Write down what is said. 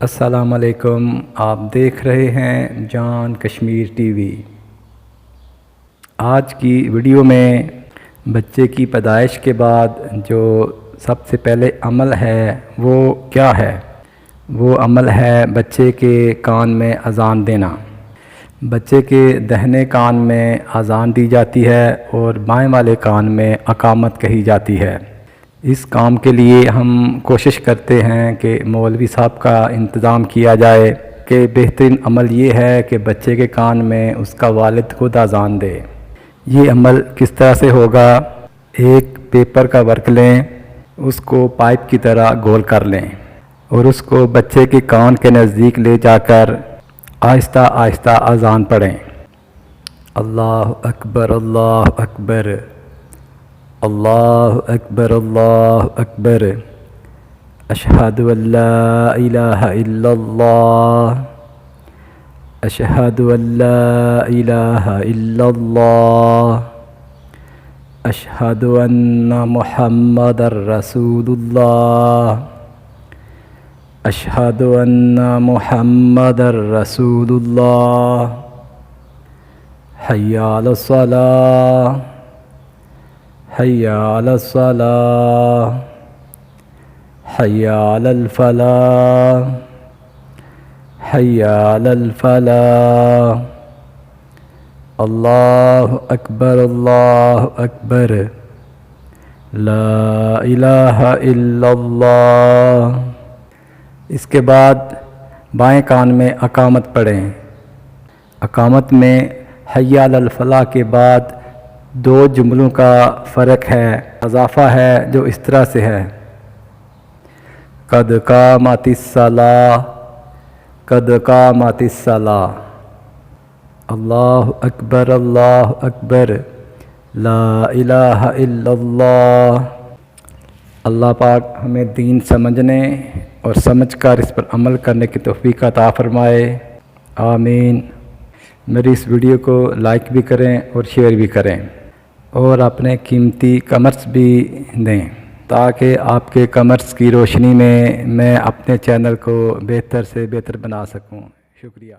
السلام علیکم، آپ دیکھ رہے ہیں جان کشمیر ٹی وی۔ آج کی ویڈیو میں بچے کی پیدائش کے بعد جو سب سے پہلے عمل ہے وہ کیا ہے؟ وہ عمل ہے بچے کے کان میں اذان دینا۔ بچے کے دہنے کان میں اذان دی جاتی ہے اور بائیں والے کان میں اقامت کہی جاتی ہے۔ اس کام کے لیے ہم کوشش کرتے ہیں کہ مولوی صاحب کا انتظام کیا جائے کہ بہترین عمل یہ ہے کہ بچے کے کان میں اس کا والد خود اذان دے۔ یہ عمل کس طرح سے ہوگا؟ ایک پیپر کا ورق لیں، اس کو پائپ کی طرح گول کر لیں اور اس کو بچے کے کان کے نزدیک لے جا کر آہستہ آہستہ اذان پڑھیں۔ اللہ اکبر، اللہ اکبر، اللہ اکبر، اللہ اکبر، اشہد ان لا الہ الا اللہ، اشہد ان لا الہ الا اللہ، اشہد ان محمد رسول اللہ، اشہد ان محمد رسول اللہ، حی علی الصلاۃ، حی علی الصلاۃ، حی علی الفلاح، حی علی الفلاح، اللہ اکبر، اللہ اکبر، لا الہ الا اللہ۔ اس کے بعد بائیں کان میں اقامت پڑھیں۔ اقامت میں حی علی الفلاح کے بعد دو جملوں کا فرق ہے، اضافہ ہے جو اس طرح سے ہے: قد قامت الصلاۃ، قد قامت الصلاۃ، اللہ اکبر، اللہ اکبر، لا الہ الا اللہ۔ اللہ پاک ہمیں دین سمجھنے اور سمجھ کر اس پر عمل کرنے کی توفیق عطا فرمائے، آمین۔ میری اس ویڈیو کو لائک بھی کریں اور شیئر بھی کریں اور اپنے قیمتی کمنٹس بھی دیں تاکہ آپ کے کمنٹس کی روشنی میں اپنے چینل کو بہتر سے بہتر بنا سکوں۔ شکریہ۔